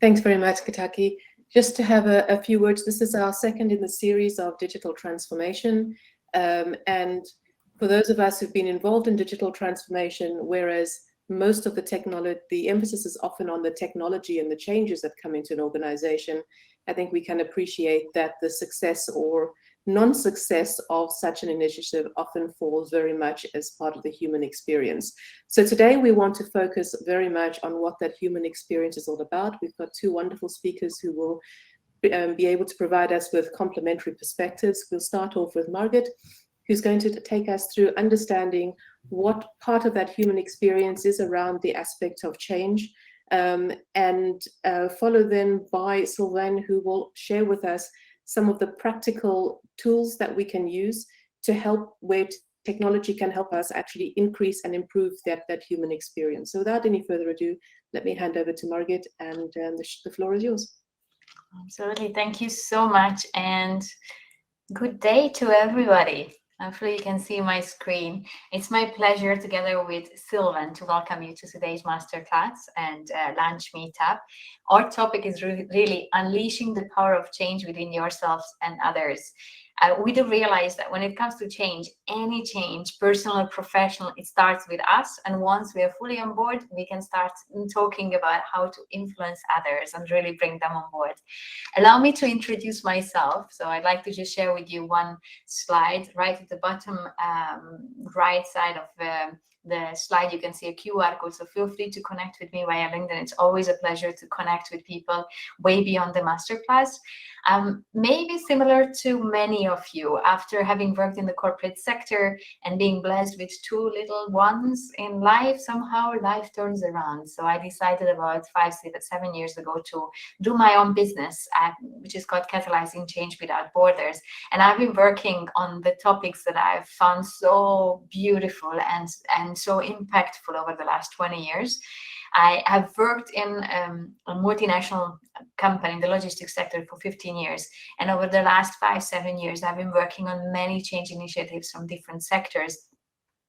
Thanks very much, Kataki. Just to have a few words, this is our second in the series of digital transformation. And for those of us who've been involved in digital transformation, whereas most of the emphasis is often on the technology and the changes that come into an organization, I think we can appreciate that the success or non-success of such an initiative often falls very much as part of the human experience. So today we want to focus very much on what that human experience is all about. We've got two wonderful speakers who will be able to provide us with complementary perspectives. We'll start off with Margit, who's going to take us through understanding what part of that human experience is around the aspect of change, and followed then by Sylvain, who will share with us some of the practical tools that we can use to help where technology can help us actually increase and improve that human experience. So without any further ado, let me hand over to Margit, and the floor is yours. Absolutely. Thank you so much, and good day to everybody. Hopefully you can see my screen. It's my pleasure, together with Sylvain, to welcome you to today's masterclass and lunch meetup. Our topic is really unleashing the power of change within yourselves and others. We do realize that when it comes to change, any change, personal or professional, it starts with us. And once we are fully on board, we can start talking about how to influence others and really bring them on board. Allow me to introduce myself. So I'd like to just share with you one slide. Right at the bottom right side of the slide, you can see a QR code. So feel free to connect with me via LinkedIn. It's always a pleasure to connect with people way beyond the masterclass. Maybe similar to many of you, after having worked in the corporate sector and being blessed with two little ones in life, somehow life turns around. So I decided about 7 years ago to do my own business, which is called Catalyzing Change Without Borders. And I've been working on the topics that I've found so beautiful and so impactful over the last 20 years. I have worked in a multinational company in the logistics sector for 15 years. And over the last 7 years, I've been working on many change initiatives from different sectors.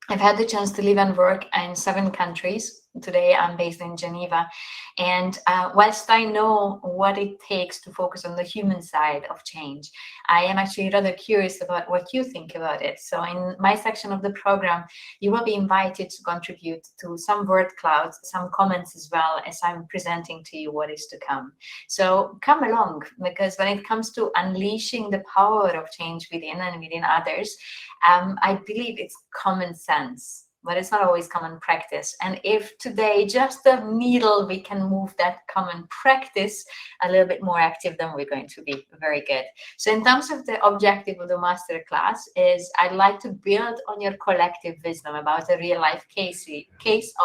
I've had the chance to live and work in 7 countries. Today, I'm based in Geneva. And whilst I know what it takes to focus on the human side of change, I am actually rather curious about what you think about it. So in my section of the program, you will be invited to contribute to some word clouds, some comments as well, as I'm presenting to you what is to come. So come along, because when it comes to unleashing the power of change within and within others, I believe it's common sense, but it's not always common practice. And if today just a needle, we can move that common practice a little bit more active, then we're going to be very good. So in terms of the objective of the masterclass is I'd like to build on your collective wisdom about a real life case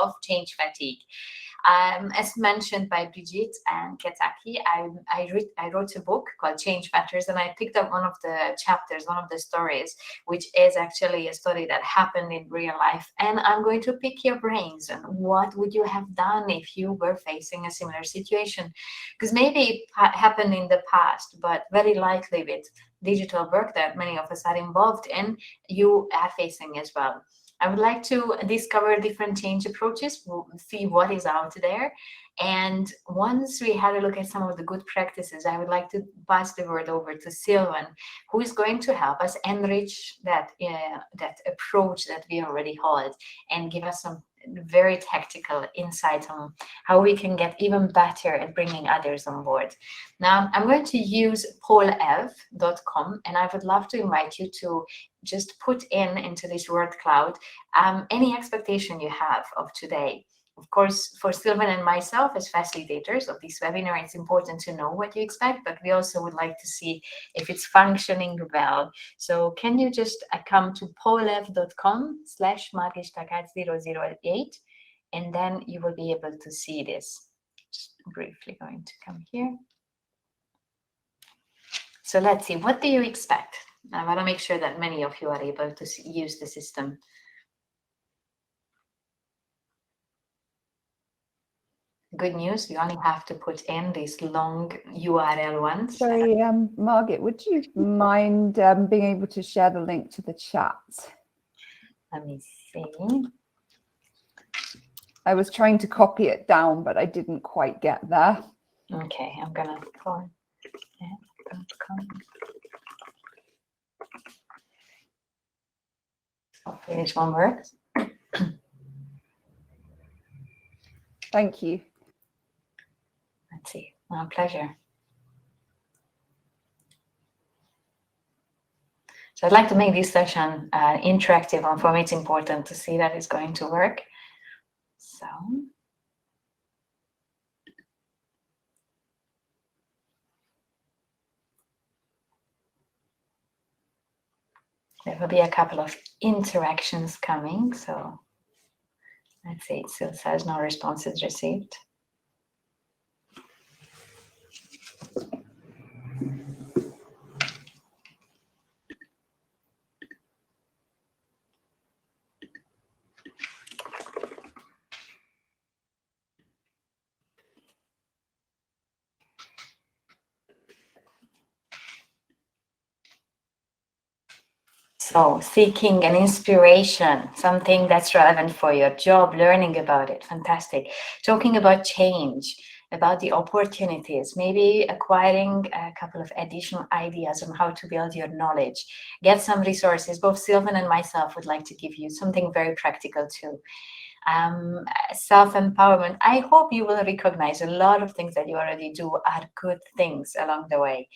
of change fatigue. As mentioned by Margit and Kataki, I wrote a book called Change Matters, and I picked up one of the chapters, one of the stories, which is actually a story that happened in real life. And I'm going to pick your brains on what would you have done if you were facing a similar situation? Because maybe it happened in the past, but very likely with digital work that many of us are involved in, you are facing as well. I would like to discover different change approaches. We'll see what is out there. And once we had a look at some of the good practices, I would like to pass the word over to Sylvain, who is going to help us enrich that approach that we already hold and give us some very tactical insight on how we can get even better at bringing others on board. Now, I'm going to use paulev.com, and I would love to invite you to just put into this word cloud any expectation you have of today. Of course, for Sylvain and myself as facilitators of this webinar, it's important to know what you expect, but we also would like to see if it's functioning well. So can you just come to paulev.com/Margit-Takacs008, and then you will be able to see this. Just briefly going to come here. So let's see, what do you expect? I want to make sure that many of you are able to use the system. Good news, you only have to put in these long URL ones. Sorry, Margit, would you mind being able to share the link to the chat? Let me see. I was trying to copy it down, but I didn't quite get there. Okay, I'm gonna go. Hopefully this one works. Thank you. Let's see. My pleasure. So I'd like to make this session interactive, and for me it's important to see that it's going to work. So there will be a couple of interactions coming. So let's see, it still says no responses received. So seeking an inspiration, something that's relevant for your job, learning about it, fantastic. Talking about change, about the opportunities, maybe acquiring a couple of additional ideas on how to build your knowledge. Get some resources. Both Sylvain and myself would like to give you something very practical too. Self-empowerment. I hope you will recognize a lot of things that you already do are good things along the way.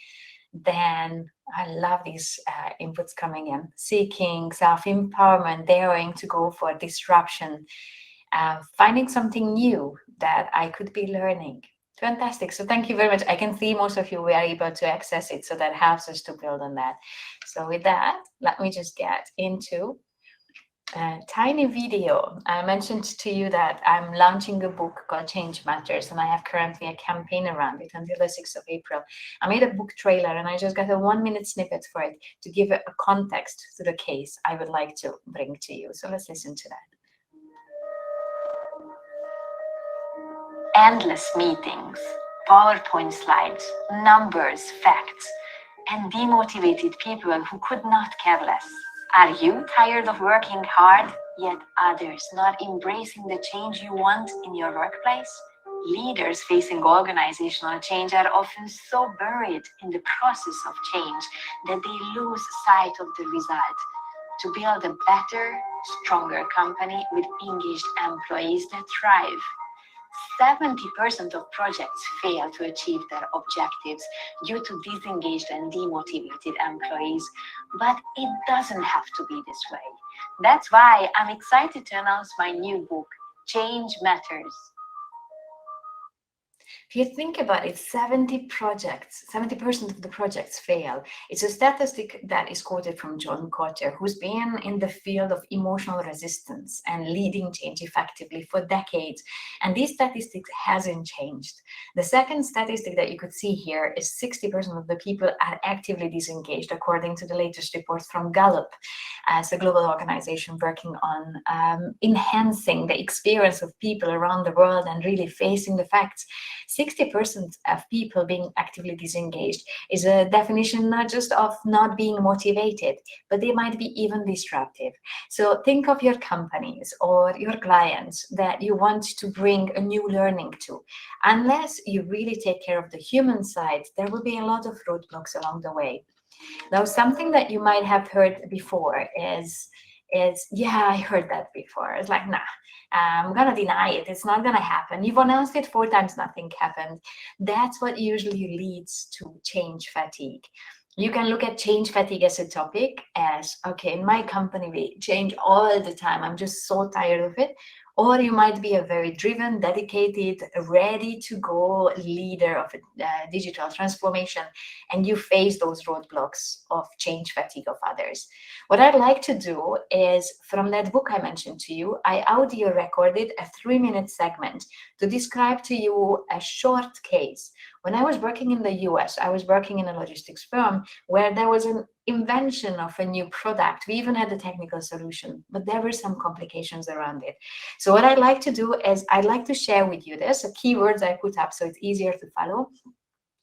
Then I love these inputs coming in. Seeking self-empowerment, daring to go for disruption, finding something new that I could be learning. Fantastic. So thank you very much. I can see most of you were able to access it, so that helps us to build on that. So with that, let me just get into a tiny video. I mentioned to you that I'm launching a book called Change Matters, and I have currently a campaign around it until the 6th of April. I made a book trailer, and I just got a 1-minute snippet for it to give a context to the case I would like to bring to you. So let's listen to that. Endless meetings, PowerPoint slides, numbers, facts, and demotivated people who could not care less. Are you tired of working hard, yet others not embracing the change you want in your workplace? Leaders facing organizational change are often so buried in the process of change that they lose sight of the result. To build a better, stronger company with engaged employees that thrive. 70% of projects fail to achieve their objectives due to disengaged and demotivated employees, but it doesn't have to be this way. That's why I'm excited to announce my new book, Change Matters. If you think about it, 70% of the projects fail. It's a statistic that is quoted from John Kotter, who's been in the field of emotional resistance and leading change effectively for decades. And this statistic hasn't changed. The second statistic that you could see here is 60% of the people are actively disengaged, according to the latest report from Gallup, as a global organization working on enhancing the experience of people around the world and really facing the facts. 60% of people being actively disengaged is a definition not just of not being motivated, but they might be even disruptive. So think of your companies or your clients that you want to bring a new learning to. Unless you really take care of the human side, there will be a lot of roadblocks along the way. Now, something that you might have heard before is yeah, I heard that before. It's like, nah, I'm gonna deny it. It's not gonna happen. You've announced it 4 times, nothing happened. That's what usually leads to change fatigue. You can look at change fatigue as a topic as, okay, in my company, we change all the time. I'm just so tired of it. Or you might be a very driven, dedicated, ready to go leader of a digital transformation, and you face those roadblocks of change fatigue of others. What I'd like to do is, from that book I mentioned to you, I audio recorded a 3-minute segment to describe to you a short case. When I was working in the US, I was working in a logistics firm where there was an invention of a new product. We even had a technical solution, but there were some complications around it. So what I'd like to do is I'd like to share with you this, the keywords I put up so it's easier to follow.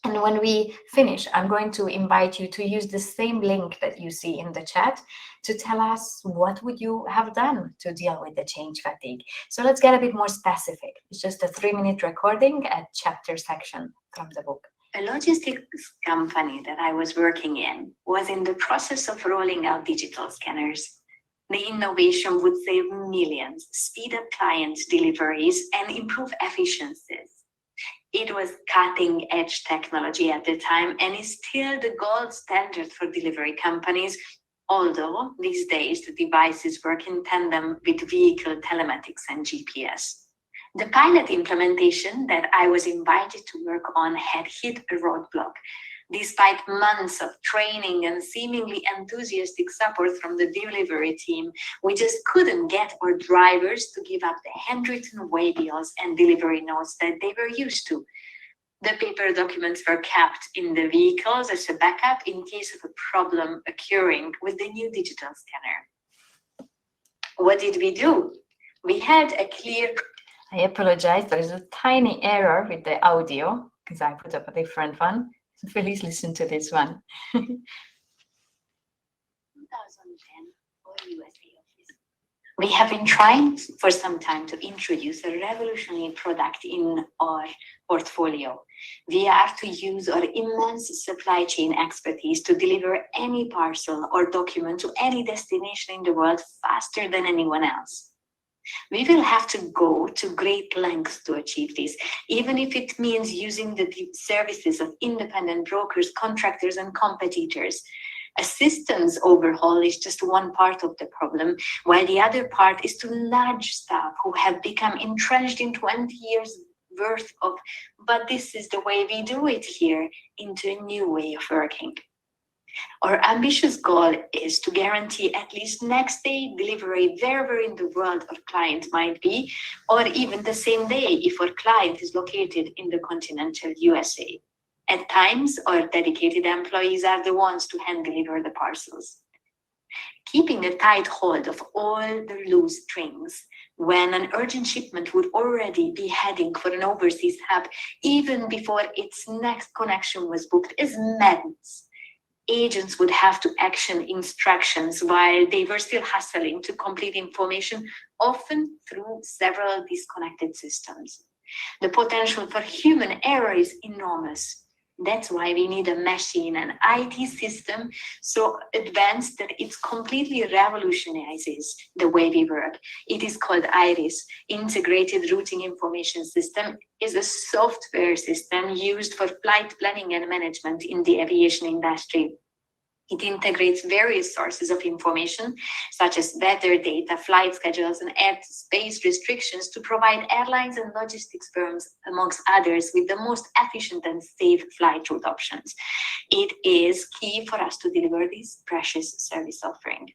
And when we finish, I'm going to invite you to use the same link that you see in the chat to tell us what would you have done to deal with the change fatigue. So let's get a bit more specific. It's just a 3-minute recording at chapter section from the book. A logistics company that I was working in was in the process of rolling out digital scanners. The innovation would save millions, speed up client deliveries, and improve efficiencies. It was cutting-edge technology at the time and is still the gold standard for delivery companies, although these days the devices work in tandem with vehicle telematics and GPS. The pilot implementation that I was invited to work on had hit a roadblock. Despite months of training and seemingly enthusiastic support from the delivery team, we just couldn't get our drivers to give up the handwritten waybills and delivery notes that they were used to. The paper documents were kept in the vehicles as a backup in case of a problem occurring with the new digital scanner. What did we do? We had a clear... I apologize, there is a tiny error with the audio because I put up a different one. Please listen to this one. 2010 for USA office. We have been trying for some time to introduce a revolutionary product in our portfolio. We are to use our immense supply chain expertise to deliver any parcel or document to any destination in the world faster than anyone else. We will have to go to great lengths to achieve this, even if it means using the services of independent brokers, contractors, and competitors. A systems overhaul is just one part of the problem, while the other part is to nudge staff who have become entrenched in 20 years worth of, but this is the way we do it here, into a new way of working. Our ambitious goal is to guarantee at least next day delivery wherever in the world our client might be, or even the same day if our client is located in the continental USA. At times, our dedicated employees are the ones to hand deliver the parcels. Keeping a tight hold of all the loose strings when an urgent shipment would already be heading for an overseas hub even before its next connection was booked is madness. Agents would have to action instructions while they were still hustling to complete information, often through several disconnected systems. The potential for human error is enormous. That's why we need a machine, an IT system so advanced that it completely revolutionizes the way we work. It is called IRIS, Integrated Routing Information System. It is a software system used for flight planning and management in the aviation industry. It integrates various sources of information, such as weather data, flight schedules, and airspace restrictions to provide airlines and logistics firms, amongst others, with the most efficient and safe flight route options. It is key for us to deliver this precious service offering.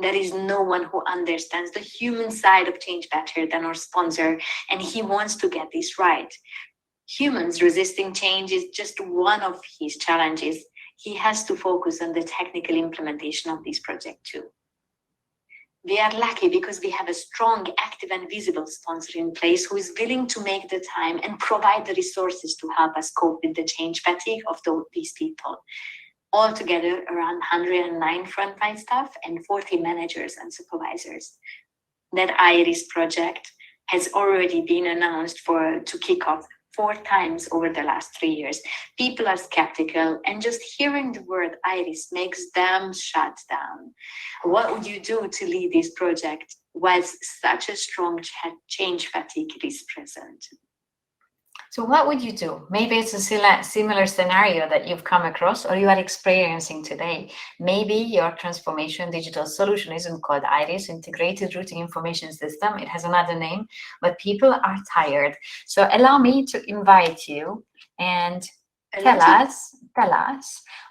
There is no one who understands the human side of change better than our sponsor, and he wants to get this right. Humans resisting change is just one of his challenges. He has to focus on the technical implementation of this project too. We are lucky because we have a strong, active, and visible sponsor in place who is willing to make the time and provide the resources to help us cope with the change fatigue of these people. Altogether, around 109 frontline staff and 40 managers and supervisors. That IRIS project has already been announced to kick off 4 times over the last 3 years. People are skeptical, and just hearing the word IRIS makes them shut down. What would you do to lead this project whilst such a strong change fatigue is present? So what would you do? Maybe it's a similar scenario that you've come across or you are experiencing today. Maybe your transformation digital solution isn't called IRIS, Integrated Routing Information System. It has another name, but people are tired. So allow me to invite you and tell us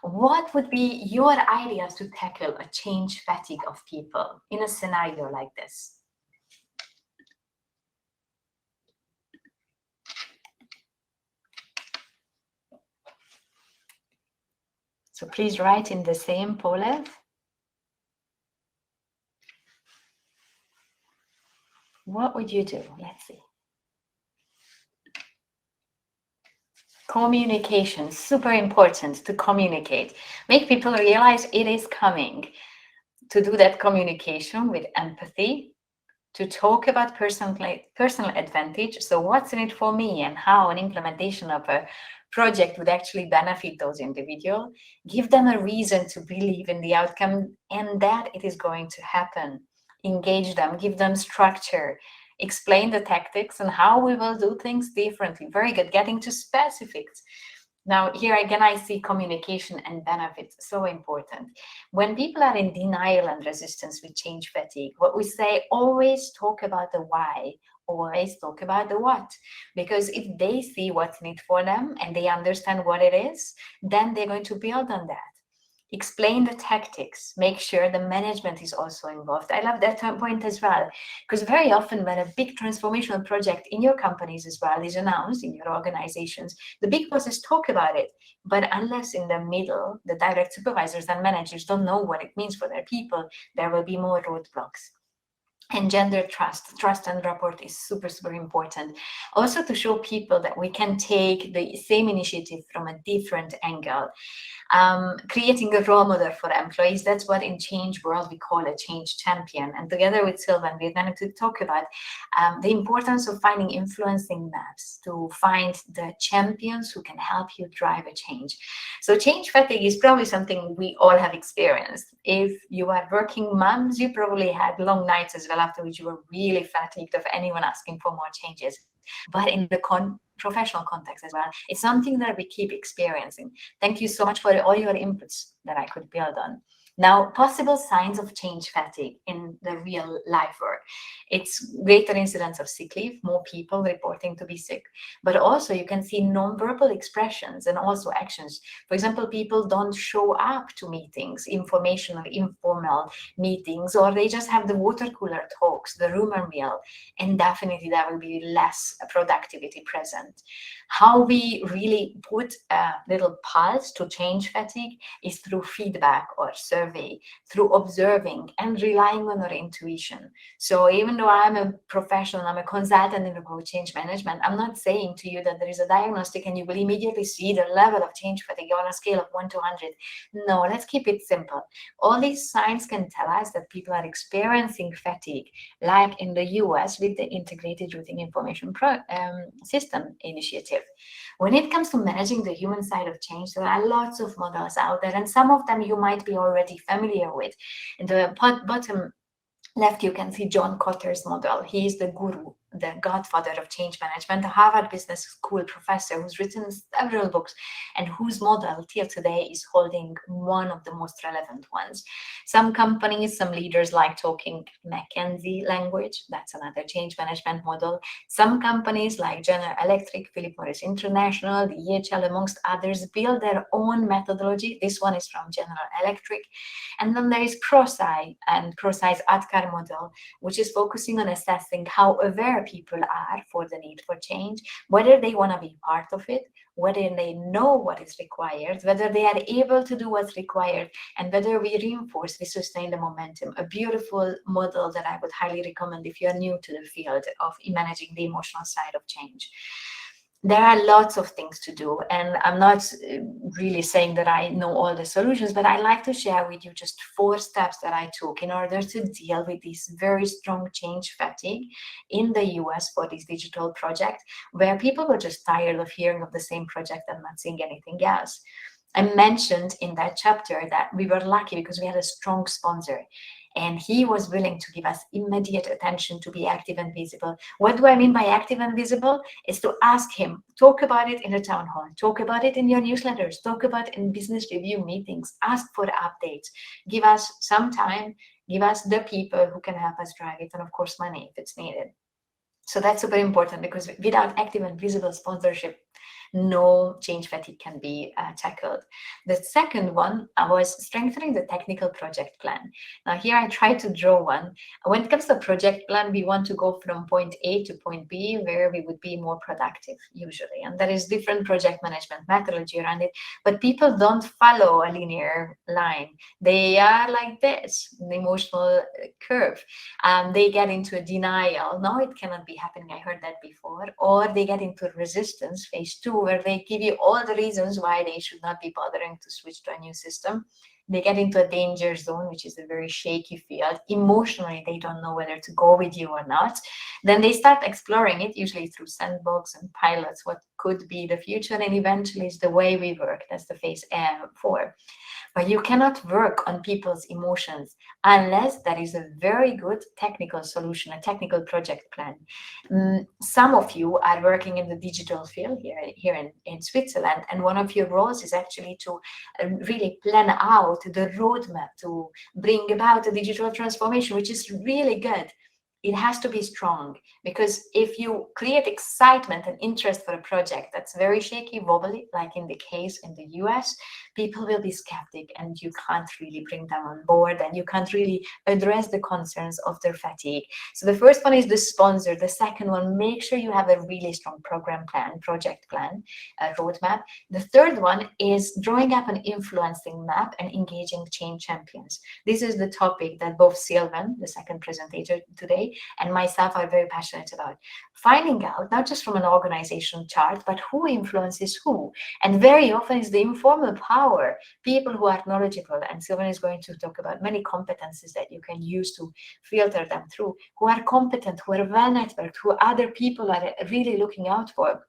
what would be your ideas to tackle a change fatigue of people in a scenario like this. So please write in the same Polev. What would you do? Let's see. Communication, super important to communicate. Make people realize it is coming. To do that communication with empathy, to talk about personal advantage. So what's in it for me and how an implementation of a project would actually benefit those individuals. Give them a reason to believe in the outcome and that it is going to happen. Engage them, give them structure, explain the tactics and how we will do things differently. Very good. Getting to specifics. Now, here again, I see communication and benefits so important. When people are in denial and resistance with change fatigue, what we say, always talk about the why, always talk about the what. Because if they see what's in it for them and they understand what it is, then they're going to build on that. Explain the tactics, make sure the management is also involved. I love that point as well, because very often when a big transformational project in your companies as well is announced in your organizations, the big bosses talk about it. But unless in the middle, the direct supervisors and managers don't know what it means for their people, there will be more roadblocks. And gender trust and rapport is super, super important. Also to show people that we can take the same initiative from a different angle. Creating a role model for employees, that's what in change world we call a change champion. And together with Sylvain, we're going to talk about the importance of finding influencing maps to find the champions who can help you drive a change. So change fatigue is probably something we all have experienced. If you are working moms, you probably had long nights as well, after which you were really fatigued of anyone asking for more changes. But in the professional context as well, it's something that we keep experiencing. Thank you so much for all your inputs that I could build on. Now, possible signs of change fatigue in the real life work. It's greater incidence of sick leave, more people reporting to be sick, but also you can see nonverbal expressions and also actions. For example, people don't show up to meetings, informational, informal meetings, or they just have the water cooler talks, the rumor mill, and definitely there will be less productivity present. How we really put a little pulse to change fatigue is through feedback or survey, through observing and relying on our intuition. So even though I'm a professional, I'm a consultant in the change management, I'm not saying to you that there is a diagnostic and you will immediately see the level of change fatigue on a scale of 1 to 100. No, let's keep it simple. All these signs can tell us that people are experiencing fatigue, like in the US with the Integrated Routing Information System initiative. When it comes to managing the human side of change, there are lots of models out there, and some of them you might be already familiar with. In the bottom left, you can see John Kotter's model. He is the guru, the godfather of change management, a Harvard Business School professor who's written several books and whose model till today is holding one of the most relevant ones. Some companies, some leaders like talking McKinsey language. That's another change management model. Some companies like General Electric, Philip Morris International, the EHL, amongst others, build their own methodology. This one is from General Electric. And then there is CrossEye and CrossEye's ADKAR model, which is focusing on assessing how aware people are for the need for change, whether they want to be part of it, whether they know what is required, whether they are able to do what's required, and whether we reinforce, we sustain the momentum. A beautiful model that I would highly recommend if you're new to the field of managing the emotional side of change. There are lots of things to do, and I'm not really saying that I know all the solutions, but I like to share with you just 4 steps that I took in order to deal with this very strong change fatigue in the US for this digital project, where people were just tired of hearing of the same project and not seeing anything else. I mentioned in that chapter that we were lucky because we had a strong sponsor, and he was willing to give us immediate attention to be active and visible. What do I mean by active and visible? Is to ask him, talk about it in the town hall, talk about it in your newsletters, talk about it in business review meetings, ask for updates, give us some time, give us the people who can help us drive it, and of course money if it's needed. So that's super important, because without active and visible sponsorship, no change fatigue can be tackled. The second one was strengthening the technical project plan. Now here I try to draw one. When it comes to project plan, we want to go from point A to point B, where we would be more productive usually. And there is different project management methodology around it, but people don't follow a linear line. They are like this, an emotional curve. They get into a denial. No, it cannot be happening. I heard that before. Or they get into resistance, phase 2, where they give you all the reasons why they should not be bothering to switch to a new system. They get into a danger zone, which is a very shaky field. Emotionally, they don't know whether to go with you or not. Then they start exploring it, usually through sandbox and pilots, what could be the future, and eventually it's the way we work. That's the phase 4. But you cannot work on people's emotions unless there is a very good technical solution, a technical project plan. Some of you are working in the digital field here in Switzerland, and one of your roles is actually to really plan out the roadmap to bring about a digital transformation, which is really good. It has to be strong, because if you create excitement and interest for a project that's very shaky, wobbly, like in the case in the US, people will be skeptic and you can't really bring them on board, and you can't really address the concerns of their fatigue. So the first one is the sponsor. The second one, make sure you have a really strong program plan, project plan, roadmap. The third one is drawing up an influencing map and engaging change champions. This is the topic that both Sylvain, the second presenter today, and myself are very passionate about. Finding out, not just from an organization chart, but who influences who. And very often it's the informal power, people who are knowledgeable, and Sylvain is going to talk about many competencies that you can use to filter them through, who are competent, who are well networked, who other people are really looking out for.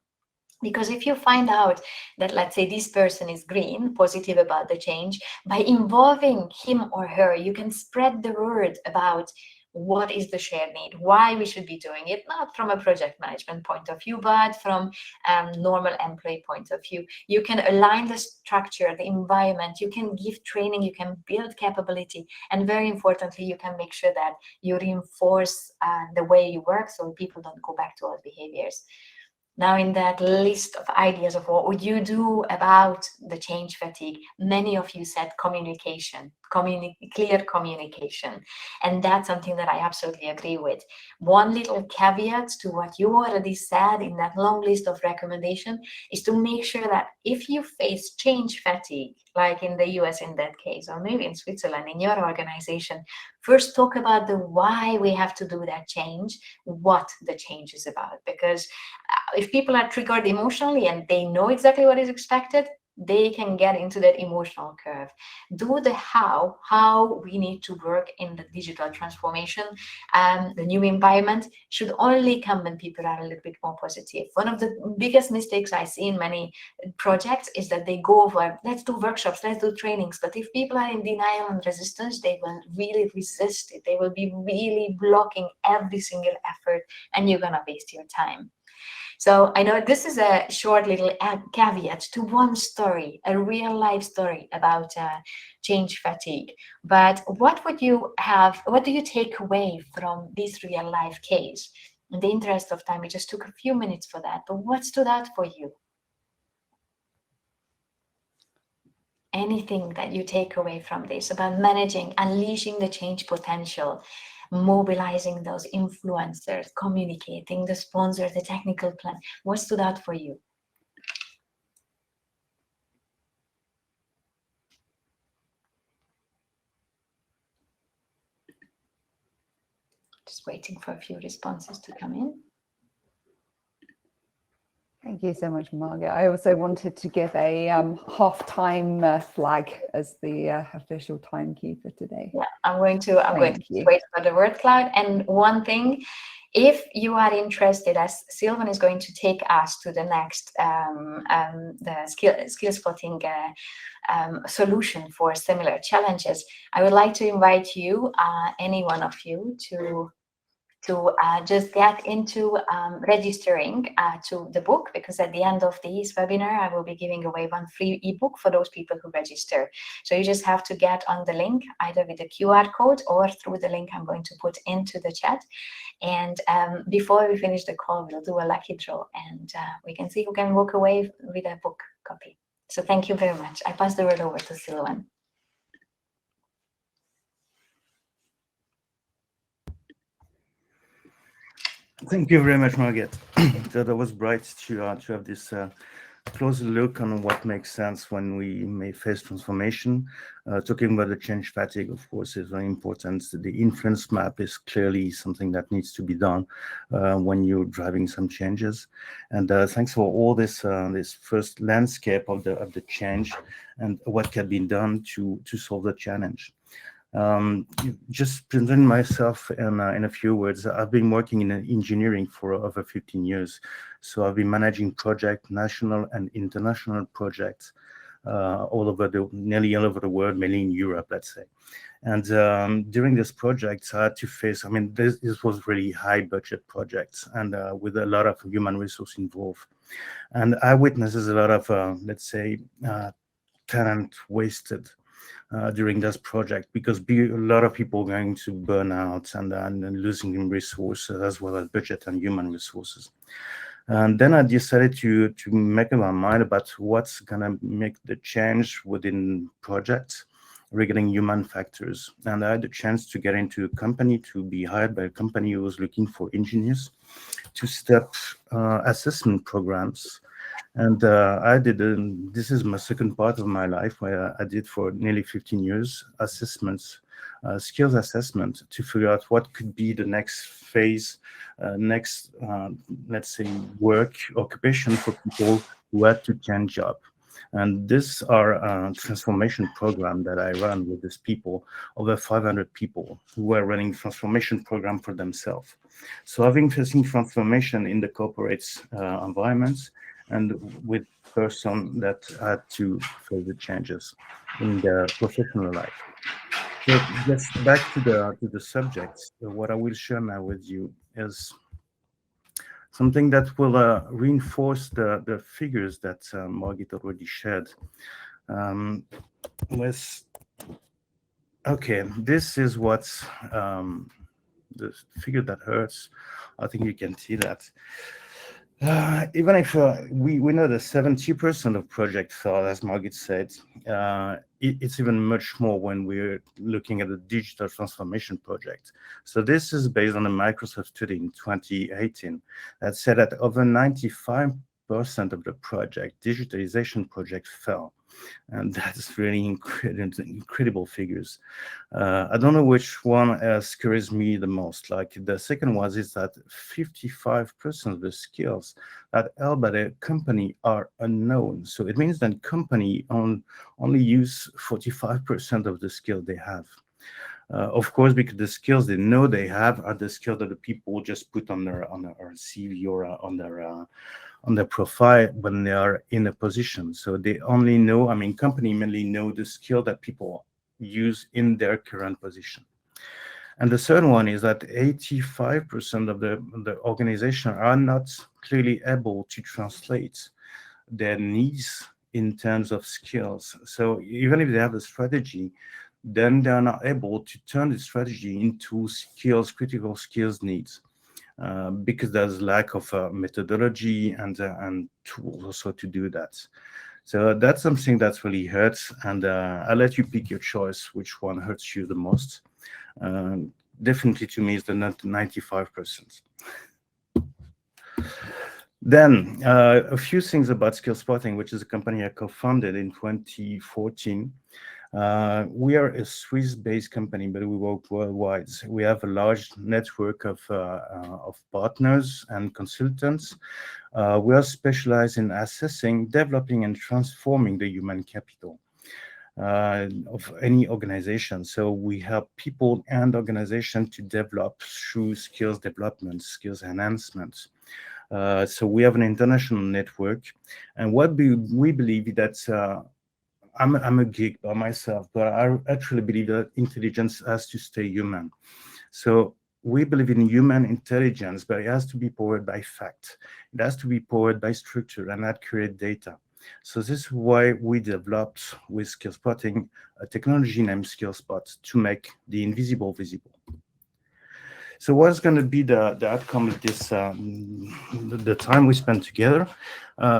Because if you find out that, let's say, this person is green, positive about the change, by involving him or her, you can spread the word about what is the shared need, why we should be doing it, not from a project management point of view, but from normal employee point of view. You can align the structure, the environment, you can give training, you can build capability, and very importantly, you can make sure that you reinforce the way you work so people don't go back to old behaviors. Now, in that list of ideas of what would you do about the change fatigue, many of you said communication, clear communication. And that's something that I absolutely agree with. One little caveat to what you already said in that long list of recommendations is to make sure that if you face change fatigue, like in the US in that case, or maybe in Switzerland, in your organization, first talk about the why we have to do that change, what the change is about. Because if people are triggered emotionally and they know exactly what is expected, they can get into that emotional curve. Do the how we need to work in the digital transformation. The new environment should only come when people are a little bit more positive. One of the biggest mistakes I see in many projects is that they go over, let's do workshops, let's do trainings. But if people are in denial and resistance, they will really resist it. They will be really blocking every single effort, and you're gonna waste your time. So I know this is a short little caveat to one story, a real life story about change fatigue. But what do you take away from this real life case? In the interest of time, we just took a few minutes for that, but what stood out for you? Anything that you take away from this about managing, unleashing the change potential, mobilizing those influencers, communicating, the sponsor, the technical plan? What stood out for you? Just waiting for a few responses to come in. Thank you so much, Margit. I also wanted to give a half-time flag as the official timekeeper today. Yeah, I'm going to wait for the word cloud. And one thing, if you are interested, as Sylvain is going to take us to the next the skill spotting solution for similar challenges, I would like to invite you, any one of you, to just get into registering to the book, because at the end of this webinar, I will be giving away one free ebook for those people who register. So you just have to get on the link, either with the QR code or through the link I'm going to put into the chat. And before we finish the call, we'll do a lucky draw, and we can see who can walk away with a book copy. So thank you very much. I pass the word over to Sylvain. Thank you very much, Margit. So that was bright to have this closer look on what makes sense when we may face transformation. Talking about the change fatigue, of course, is very important. The influence map is clearly something that needs to be done when you're driving some changes. And thanks for all this this first landscape of the change and what can be done to solve the challenge. Just present myself in a few words. I've been working in engineering for over 15 years. So I've been managing projects, national and international projects, nearly all over the world, mainly in Europe, let's say. And during this project, I had to face, I mean, this was really high budget projects and with a lot of human resource involved. And I witnessed a lot of, let's say, talent wasted during this project, because a lot of people going to burn out and losing resources as well as budget and human resources. And then I decided to make up my mind about what's gonna make the change within projects regarding human factors. And I had the chance to get into a company, to be hired by a company who was looking for engineers to step assessment programs. And I did, this is my second part of my life, where I did for nearly 15 years assessments, skills assessment, to figure out what could be the next phase, let's say, work occupation for people who had to change job. And this are transformation program that I run with these people, over 500 people who were running transformation program for themselves. So I've been facing transformation in the corporate environments, and with person that had to face the changes in their professional life. So just back to the subject. What I will share now with you is something that will reinforce the figures that Margit already shared. Okay, this is what's the figure that hurts. I think you can see that. Even if we know that 70% of projects fail, as Margit said, it's even much more when we're looking at a digital transformation project. So this is based on a Microsoft study in 2018 that said that over 95% of the digitalization projects fail. And that's really incredible figures. I don't know which one scares me the most. Like the second one is that 55% of the skills that held by the company are unknown. So it means that company only use 45% of the skill they have. Of course, because the skills they know they have are the skills that the people just put on their CV or on their profile when they are in a position. So they only know, I mean, company mainly know the skill that people use in their current position. And the third one is that 85% of the organization are not clearly able to translate their needs in terms of skills. So even if they have a strategy, then they are not able to turn the strategy into skills, critical skills needs. Because there's lack of methodology and tools also to do that. So that's something that really hurts, and I'll let you pick your choice, which one hurts you the most. Definitely to me is the 95%. Then a few things about Skill Spotting, which is a company I co-founded in 2014. We are a Swiss-based company, but we work worldwide. We have a large network of partners and consultants. We are specialized in assessing, developing, and transforming the human capital of any organization. So we help people and organizations to develop through skills development, skills enhancements. So we have an international network, and what we believe that I'm a geek by myself, but I actually believe that intelligence has to stay human. So we believe in human intelligence, but it has to be powered by fact. It has to be powered by structure and accurate data. So this is why we developed with Skill Spotting a technology named SkillSpot to make the invisible visible. So what's going to be the outcome of this, the time we spend together?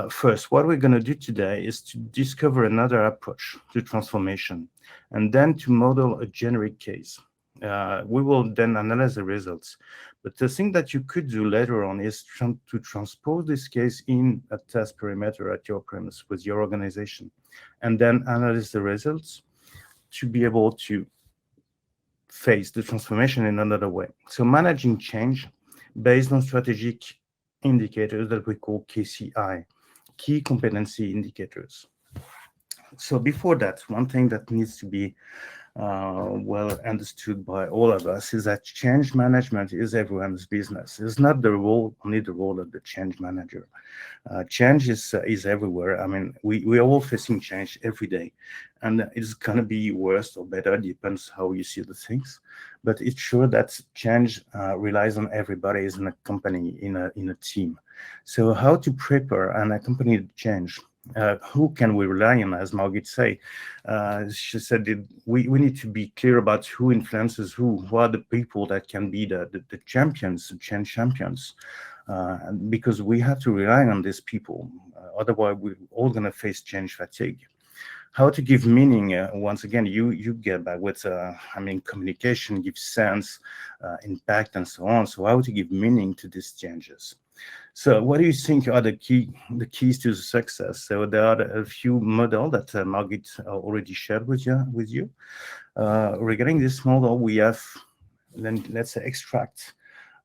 First, what we're going to do today is to discover another approach to transformation, and then to model a generic case. We will then analyze the results. But the thing that you could do later on is to transpose this case in a test perimeter at your premise with your organization, and then analyze the results to be able to face the transformation in another way. So managing change based on strategic indicators that we call KCI, key competency indicators. So before that, one thing that needs to be well understood by all of us is that change management is everyone's business. It's not only the role of the change manager. Change is everywhere. I mean, we are all facing change every day, and it's going to be worse or better, depends how you see the things. But it's sure that change relies on everybody in a company, in a team. So how to prepare and accompany the change? Who can we rely on, as Margit say? She said we need to be clear about who influences who are the people that can be the champions, the change champions, because we have to rely on these people. Otherwise, we're all going to face change fatigue. How to give meaning? Once again, you get back with, communication gives sense, impact, and so on. So how to give meaning to these changes? So what do you think are the keys to success? So there are a few models that Margit already shared with you. Regarding this model, we have, let's say, extract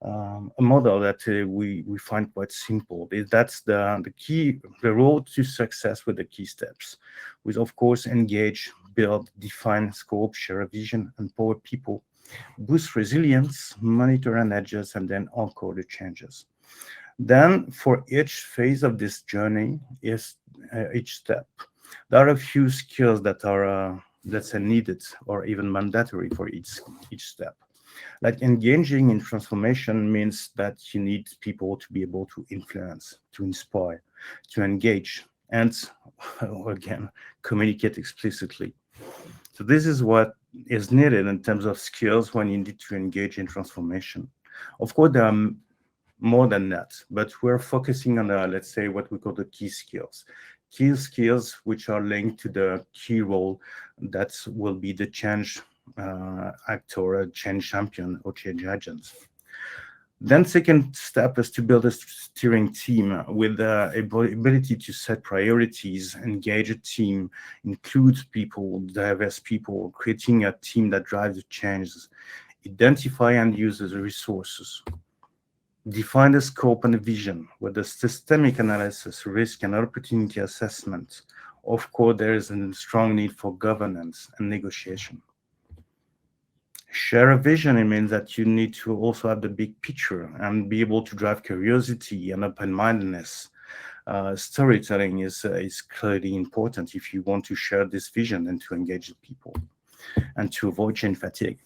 a model that we find quite simple. That's the road to success with the key steps. With, of course, engage, build, define, scope, share a vision, empower people, boost resilience, monitor and adjust, and then encore the changes. Then for each phase of this journey is each step. There are a few skills that are, let's say, needed or even mandatory for each step. Like engaging in transformation means that you need people to be able to influence, to inspire, to engage, and again, communicate explicitly. So this is what is needed in terms of skills when you need to engage in transformation. Of course, there are more than that, but we're focusing on, let's say, what we call the key skills. Key skills which are linked to the key role that will be the change actor, change champion, or change agent. Then second step is to build a steering team with the ability to set priorities, engage a team, include people, diverse people, creating a team that drives the changes, identify and use the resources, define the scope and the vision with the systemic analysis, risk and opportunity assessment. Of course, there is a strong need for governance and negotiation. Share a vision, it means that you need to also have the big picture and be able to drive curiosity and open-mindedness. Storytelling is clearly important if you want to share this vision and to engage the people and to avoid change fatigue.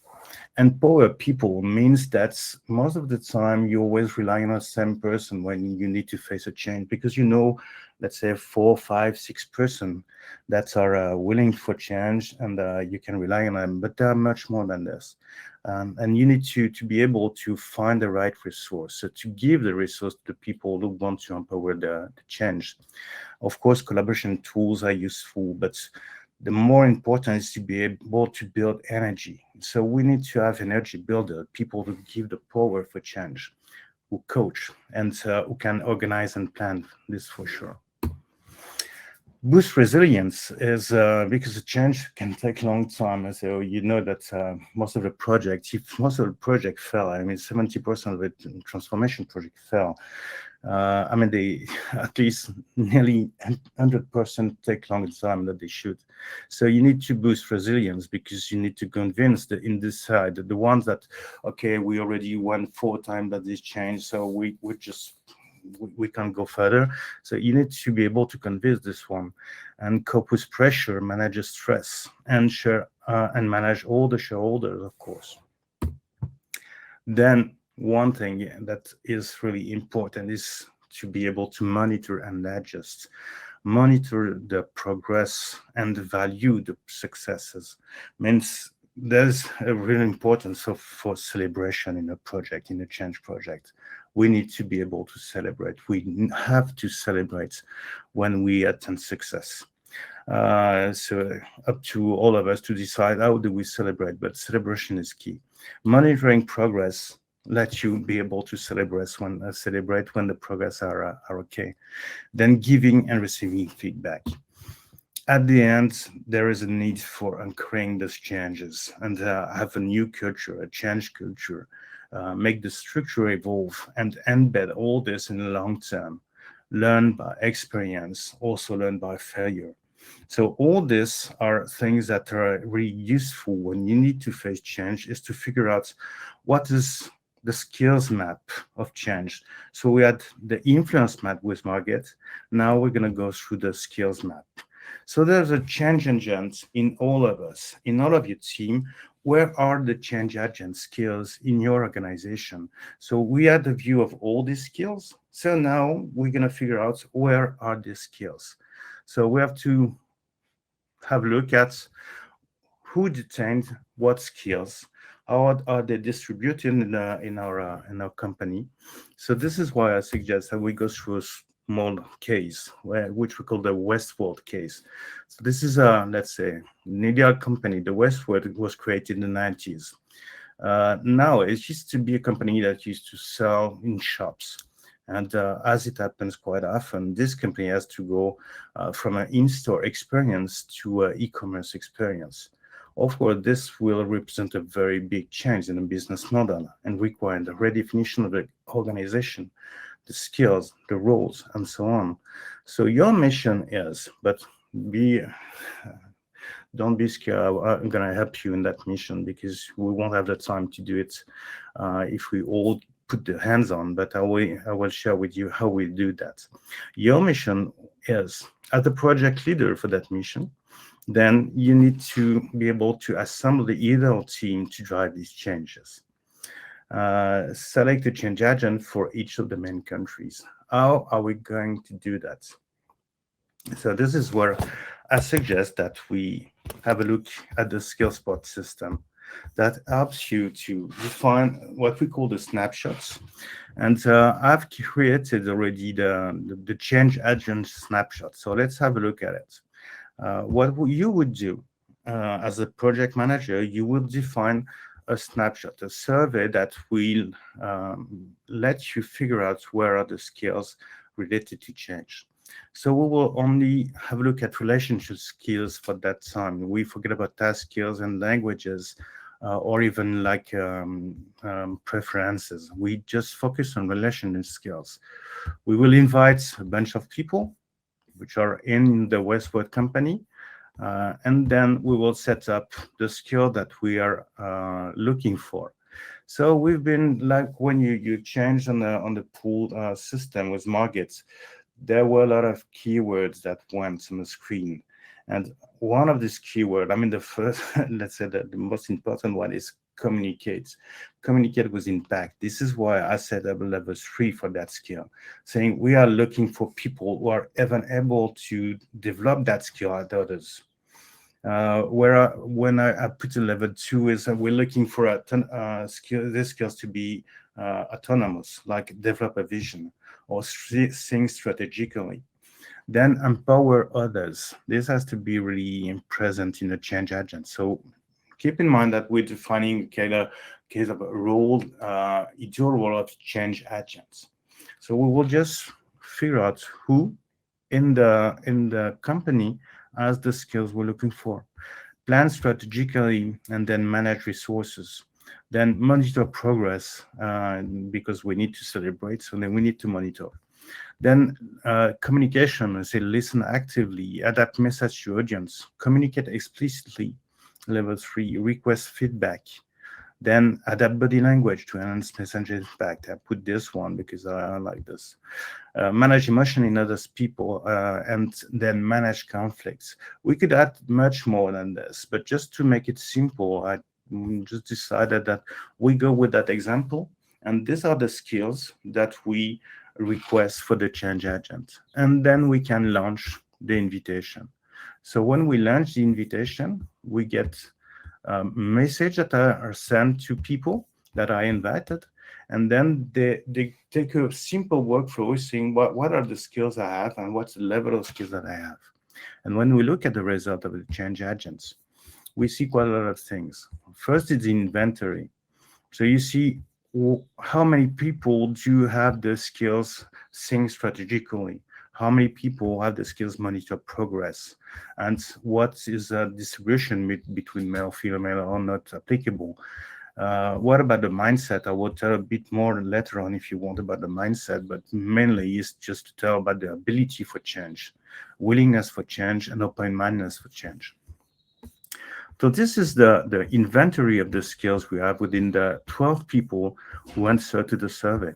Empower people means that most of the time you're always relying on the same person when you need to face a change, because you know, let's say 4, 5, 6 person that are willing for change, and you can rely on them, but there are much more than this. And you need to be able to find the right resource, so to give the resource to people who want to empower the change. Of course, collaboration tools are useful, but the more important is to be able to build energy. So we need to have energy builder, people who give the power for change, who coach, and who can organize and plan this for sure. Boost resilience is because the change can take a long time. So you know that most of the projects, if most of the project fail, 70% of the transformation project fail. They at least nearly 100% take longer time than they should. So you need to boost resilience, because you need to convince in this side, the ones that, okay, we already went 4 times that this changed, so we can't go further. So you need to be able to convince this one and cope with pressure, manage stress, and share and manage all the shareholders, of course. Then one thing that is really important is to be able to monitor and adjust. Monitor the progress and value the successes. Means there's a real importance for celebration in a project, in a change project. We need to be able to celebrate. We have to celebrate when we attain success. So up to all of us to decide how do we celebrate, but celebration is key. Monitoring progress lets you be able to celebrate when the progress are okay. Then giving and receiving feedback. At the end, there is a need for anchoring those changes and have a new culture, a change culture, make the structure evolve and embed all this in the long term. Learn by experience, also learn by failure. So all these are things that are really useful when you need to face change, is to figure out what is the skills map of change. So we had the influence map with Margit. Now we're going to go through the skills map. So there's a change agent in all of us, in all of your team. Where are the change agent skills in your organization? So we had a view of all these skills. So now we're going to figure out where are these skills. So we have to have a look at who detained what skills, how are they distributed in our company. So this is why I suggest that we go through a small case, which we call the Westward case. So this is let's say, an ideal company. The Westward was created in the 90s. Now it used to be a company that used to sell in shops. And as it happens quite often, this company has to go from an in-store experience to an e-commerce experience. Of course, this will represent a very big change in the business model and require the redefinition of the organization, the skills, the roles, and so on. So your mission is, but don't be scared. I'm going to help you in that mission, because we won't have the time to do it if we all put the hands on, but I will share with you how we do that. Your mission is, as the project leader for that mission, then you need to be able to assemble the ideal team to drive these changes. Select a change agent for each of the main countries. How are we going to do that? So this is where I suggest that we have a look at the skill spot system that helps you to define what we call the snapshots. And I've created already the change agent snapshot. So let's have a look at it. What you would do as a project manager, you will define a snapshot, a survey that will let you figure out where are the skills related to change. So we will only have a look at relationship skills for that time. We forget about task skills and languages, or even like preferences. We just focus on relationship skills. We will invite a bunch of people which are in the Westward company, and then we will set up the skill that we are looking for. So we've been, like when you change on the pool system with Margit, there were a lot of keywords that went on the screen. And one of these keywords, I mean, the first, let's say that the most important one is communicate. Communicate with impact. This is why I set up a level 3 for that skill, saying we are looking for people who are even able to develop that skill at others. When I put a level 2 is we're looking for these skills to be autonomous, like develop a vision or think strategically. Then empower others. This has to be really present in the change agent. So keep in mind that we're defining case of a role, ideal role of change agents. So we will just figure out who in the company has the skills we're looking for. Plan strategically and then manage resources. Then monitor progress because we need to celebrate, so then we need to monitor. Then communication, say listen actively, adapt message to audience, communicate explicitly, level 3, request feedback. Then adapt body language to enhance message impact. I put this one because I like this. Manage emotion in others people, and then manage conflicts. We could add much more than this, but just to make it simple, I just decided that we go with that example. And these are the skills that we request for the change agent. And then we can launch the invitation. So when we launch the invitation, we get message that are sent to people that I invited, and then they take a simple workflow saying what are the skills I have and what's the level of skills that I have. And when we look at the result of the change agents, we see quite a lot of things. First is the inventory. So you see how many people do have the skills think strategically, how many people have the skills monitor progress, and what is the distribution between male, female, or not applicable. What about the mindset? I will tell a bit more later on if you want about the mindset, but mainly is just to tell about the ability for change, willingness for change, and open-mindedness for change. So this is the inventory of the skills we have within the 12 people who answered to the survey.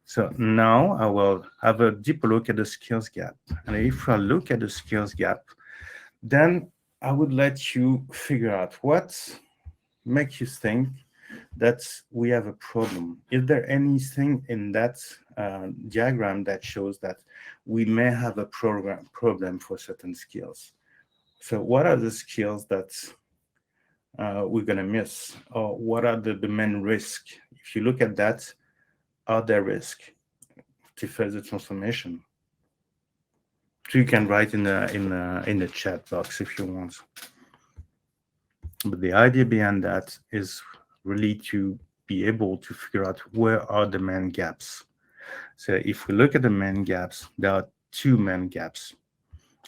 So now I will have a deeper look at the skills gap. And if I look at the skills gap, then I would let you figure out what makes you think that we have a problem. Is there anything in that diagram that shows that we may have a problem for certain skills? So what are the skills that we're going to miss? Or what are the main risks? If you look at that, are there risks to further transformation? So you can write in the chat box if you want. But the idea behind that is really to be able to figure out where are the main gaps. So if we look at the main gaps, there are two main gaps.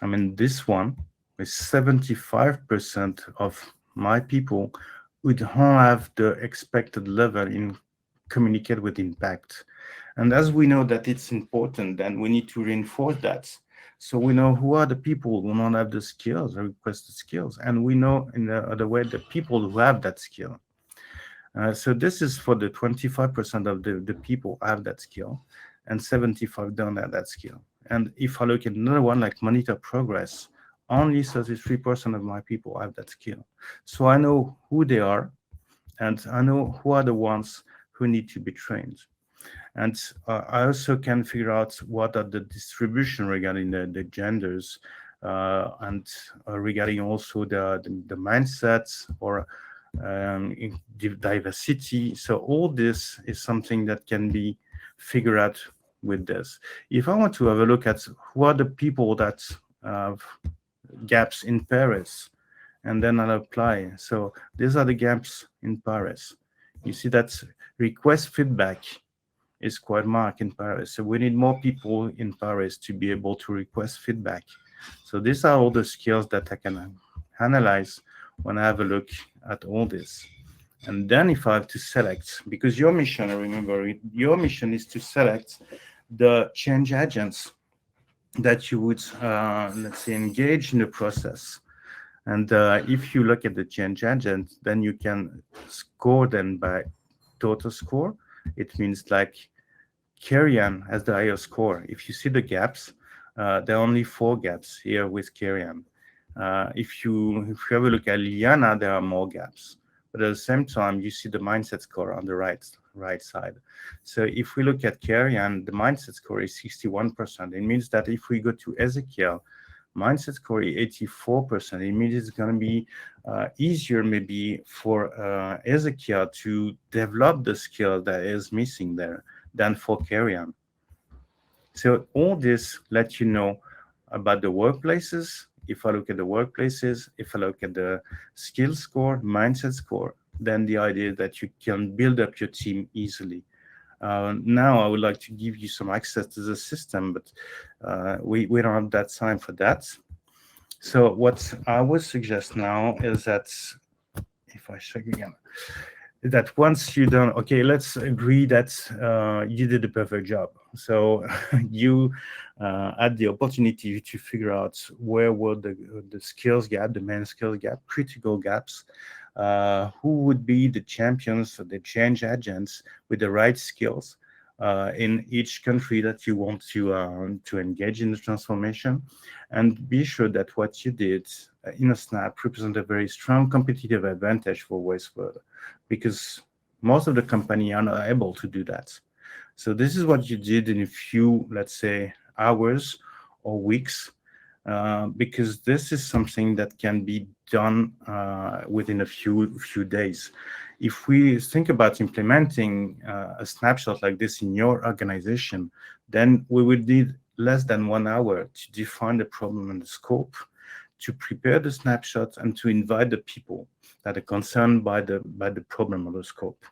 I mean, this one is 75% of my people who don't have the expected level in communicate with impact. And as we know that it's important, then we need to reinforce that. So we know who are the people who don't have the skills, the requested skills. And we know in the other way, the people who have that skill. So this is for the 25% of the people have that skill, and 75 don't have that skill. And if I look at another one like monitor progress, only 33% of my people have that skill. So I know who they are, and I know who are the ones who need to be trained. And I also can figure out what are the distribution regarding the genders and regarding also the mindsets or diversity. So all this is something that can be figured out with this. If I want to have a look at who are the people that have gaps in Paris, and then I'll apply. So these are the gaps in Paris. You see that request feedback is quite marked in Paris. So we need more people in Paris to be able to request feedback. So these are all the skills that I can analyze when I have a look at all this. And then if I have to select, because your mission, remember, your mission is to select the change agents that you would, let's say, engage in the process. And if you look at the change agent, then you can score them by total score. It means like Kerian has the higher score. If you see the gaps, there are only 4 gaps here with Kerian. If you have a look at Liliana, there are more gaps. But at the same time, you see the mindset score on the right side. So if we look at Kerian, the mindset score is 61%. It means that if we go to Ezekiel, mindset score is 84%. It means it's going to be easier maybe for Ezekiel to develop the skill that is missing there than for Kerian. So all this lets you know about the workplaces. If I look at the workplaces, if I look at the skill score, mindset score, then the idea is that you can build up your team easily. Now I would like to give you some access to the system, but we don't have that time for that. So what I would suggest now is that, if I check again, that once you done, okay, let's agree that you did a perfect job. So you had the opportunity to figure out where were the skills gap, the main skills gap, critical gaps, who would be the champions or the change agents with the right skills in each country that you want to engage in the transformation, and be sure that what you did in a snap represents a very strong competitive advantage for Westward, because most of the company are not able to do that. So this is what you did in a few, let's say, hours or weeks, because this is something that can be done within a few days. If we think about implementing a snapshot like this in your organization, then we would need less than 1 hour to define the problem and the scope, to prepare the snapshot, and to invite the people that are concerned by the problem or the scope.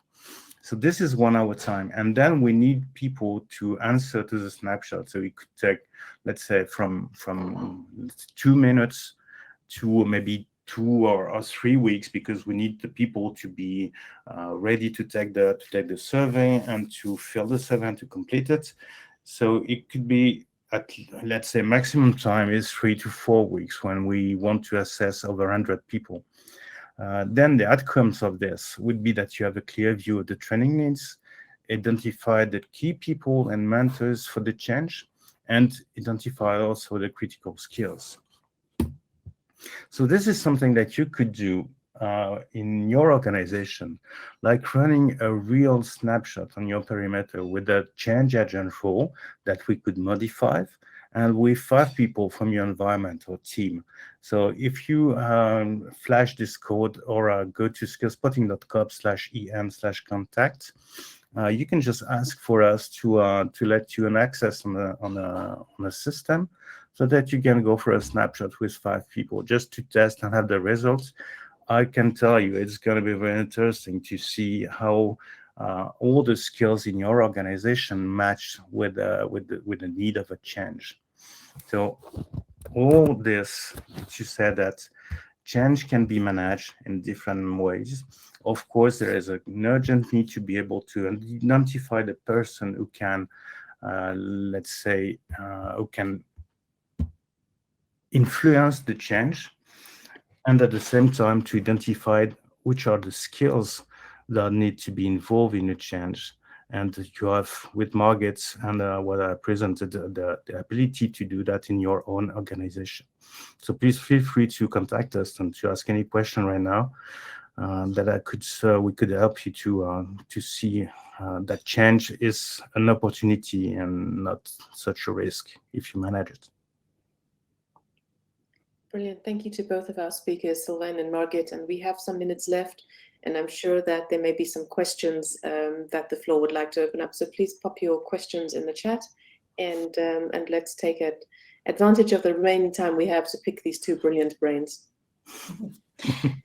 So this is 1 hour time. And then we need people to answer to the snapshot. So it could take, let's say, from 2 minutes to maybe 2 or 3 weeks, because we need the people to be ready to take the survey and to fill the survey and to complete it. So it could be at, let's say, maximum time is 3 to 4 weeks when we want to assess over 100 people. Then the outcomes of this would be that you have a clear view of the training needs, identify the key people and mentors for the change, and identify also the critical skills. So this is something that you could do in your organization, like running a real snapshot on your perimeter with a change agent role that we could modify, and with 5 people from your environment or team. So if you flash this code or go to skillspotting.com/en/contact, you can just ask for us to let you an access on a system, so that you can go for a snapshot with 5 people just to test and have the results. I can tell you it's going to be very interesting to see how all the skills in your organization match with the need of a change. So all this to say that change can be managed in different ways. Of course, there is an urgent need to be able to identify the person who can, let's say, who can influence the change, and at the same time to identify which are the skills that need to be involved in the change. And you have, with Margit and what I presented, the ability to do that in your own organization. So please feel free to contact us and to ask any question right now that we could help you to see that change is an opportunity and not such a risk if you manage it. Brilliant. Thank you to both of our speakers, Sylvain and Margit. And we have some minutes left, and I'm sure that there may be some questions that the floor would like to open up. So please pop your questions in the chat, and let's take advantage of the remaining time we have to pick these 2 brilliant brains.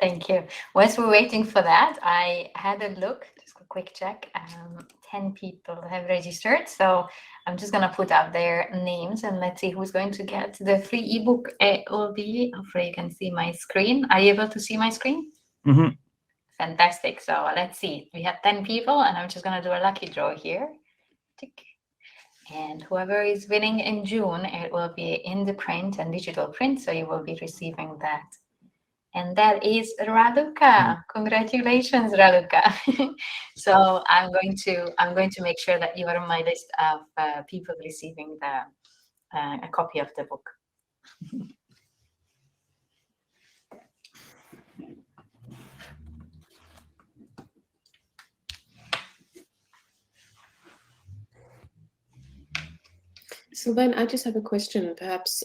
Thank you. Whilst we're waiting for that, I had a look, just a quick check. 10 people have registered, so I'm just going to put out their names and let's see who's going to get the free ebook. Hopefully you can see my screen. Are you able to see my screen? Mm-hmm. Fantastic. So let's see. We have 10 people, and I'm just going to do a lucky draw here. Tick. And whoever is winning in June, it will be in the print and digital print, so you will be receiving that. And that is Raluca. Congratulations, Raluca. So I'm going to make sure that you are on my list of people receiving a copy of the book. Sylvain, I just have a question. Perhaps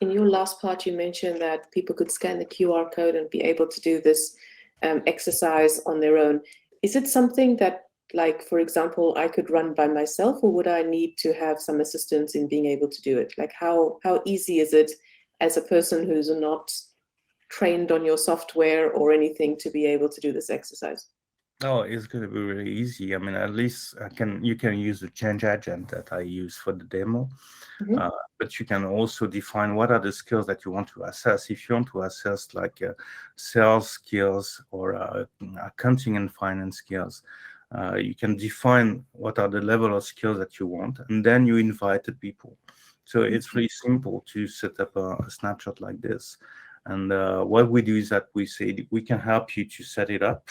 in your last part, you mentioned that people could scan the QR code and be able to do this exercise on their own. Is it something that, like, for example, I could run by myself, or would I need to have some assistance in being able to do it? Like, how easy is it as a person who's not trained on your software or anything to be able to do this exercise? Oh, it's going to be really easy. I mean, at least you can use the change agent that I use for the demo, but you can also define what are the skills that you want to assess. If you want to assess like sales skills or accounting and finance skills, you can define what are the level of skills that you want, and then you invite the people. So it's really simple to set up a snapshot like this. And what we do is that we say we can help you to set it up.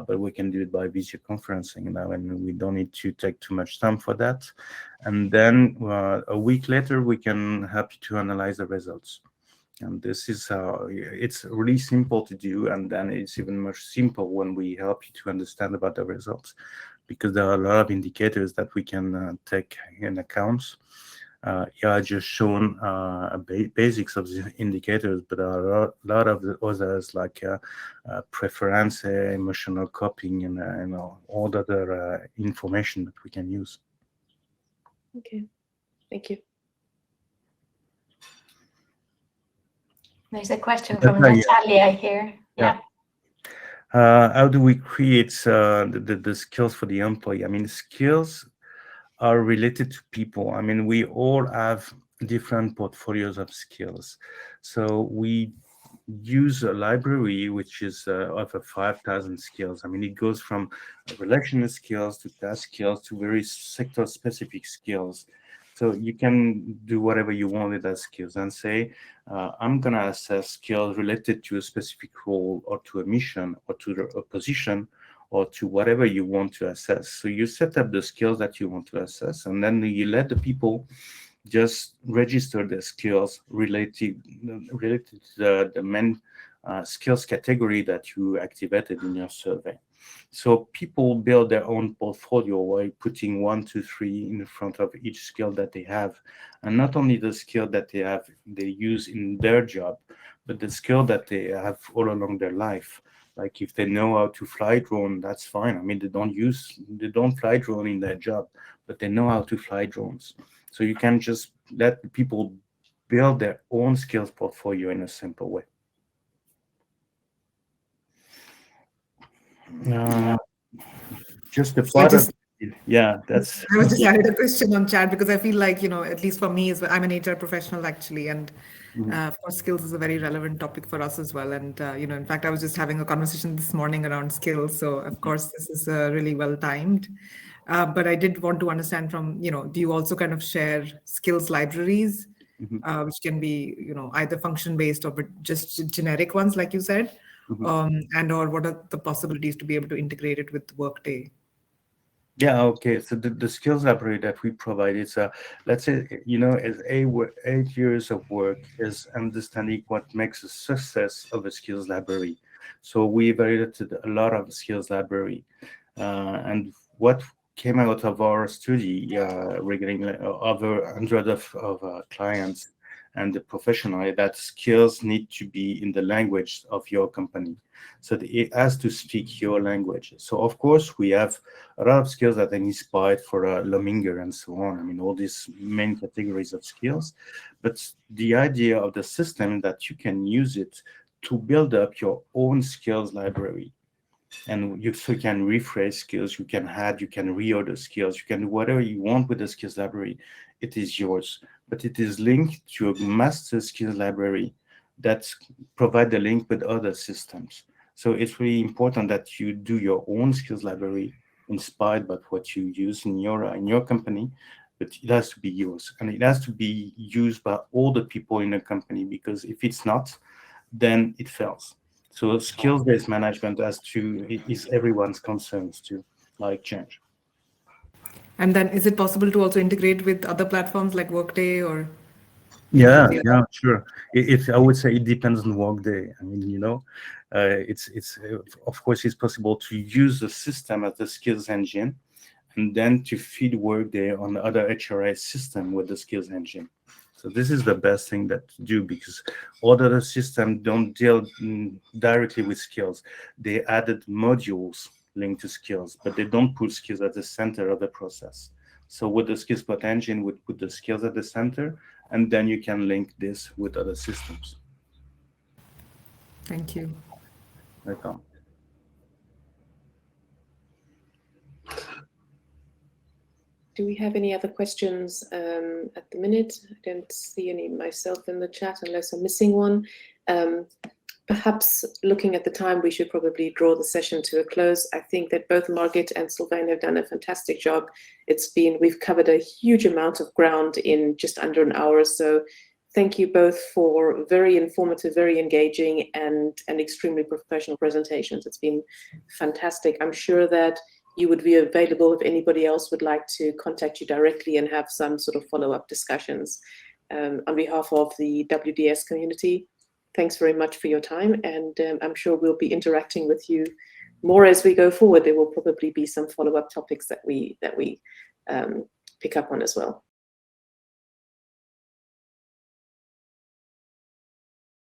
But we can do it by video conferencing now, and we don't need to take too much time for that. And then a week later, we can help you to analyze the results. And this is it's really simple to do, and then it's even much simpler when we help you to understand about the results, because there are a lot of indicators that we can take in account. I just shown basics of the indicators, but there are a lot of the others like preference, emotional coping, and all the other information that we can use. Okay, thank you. There's a question from Natalia here. Yeah. How do we create the skills for the employee? I mean, skills are related to people. I mean, we all have different portfolios of skills. So we use a library which is over 5,000 skills. I mean, it goes from relational skills to task skills to very sector specific skills. So you can do whatever you want with that skills and say, I'm going to assess skills related to a specific role or to a mission or to a position or to whatever you want to assess. So you set up the skills that you want to assess, and then you let the people just register their skills related to the main skills category that you activated in your survey. So people build their own portfolio by putting 1, 2, 3 in front of each skill that they have, and not only the skill that they use in their job, but the skill that they have all along their life. Like if they know how to fly drone, that's fine. I mean, they don't fly drone in their job, but they know how to fly drones. So you can just let people build their own skills portfolio in a simple way. Just the part of, yeah, that's. I was just added a question on chat because I feel like, at least for me, I'm an HR professional actually, and of course, skills is a very relevant topic for us as well. And, in fact, I was just having a conversation this morning around skills. So, of course, this is really well timed. But I did want to understand from, do you also kind of share skills libraries, which can be, either function-based or but just generic ones, like you said, and or what are the possibilities to be able to integrate it with Workday? Yeah, okay. So the skills library that we provide is, let's say, is 8 years of work is understanding what makes a success of a skills library. So we evaluated a lot of skills library, and what came out of our study regarding over 100 of clients and the professional, that skills need to be in the language of your company. So it has to speak your language. So of course we have a lot of skills that are inspired for Lominger and so on. I mean, all these main categories of skills, but the idea of the system is that you can use it to build up your own skills library. And you can rephrase skills, you can add, you can reorder skills, you can do whatever you want with the skills library. It is yours, but it is linked to a master skills library that provide the link with other systems. So it's really important that you do your own skills library inspired by what you use in your company, but it has to be yours, and it has to be used by all the people in the company, because if it's not, then it fails. So skills-based management is everyone's concerns to like change. And then is it possible to also integrate with other platforms like Workday or? Yeah, sure. I would say it depends on Workday. I mean, it's of course it's possible to use the system as the skills engine, and then to feed Workday on the other HRIS system with the skills engine. So this is the best thing that to do, because all other systems don't deal directly with skills. They added modules linked to skills, but they don't put skills at the center of the process. So with the skillspot engine, we put the skills at the center, and then you can link this with other systems. Thank you. Welcome. Do we have any other questions at the minute? I don't see any myself in the chat unless I'm missing one. Perhaps looking at the time, we should probably draw the session to a close. I think that both Margit and Sylvain have done a fantastic job. We've covered a huge amount of ground in just under an hour. So thank you both for very informative, very engaging and extremely professional presentations. It's been fantastic. I'm sure that you would be available if anybody else would like to contact you directly and have some sort of follow-up discussions. On behalf of the WDS community, thanks very much for your time, and I'm sure we'll be interacting with you more as we go forward. There will probably be some follow-up topics that we pick up on as well.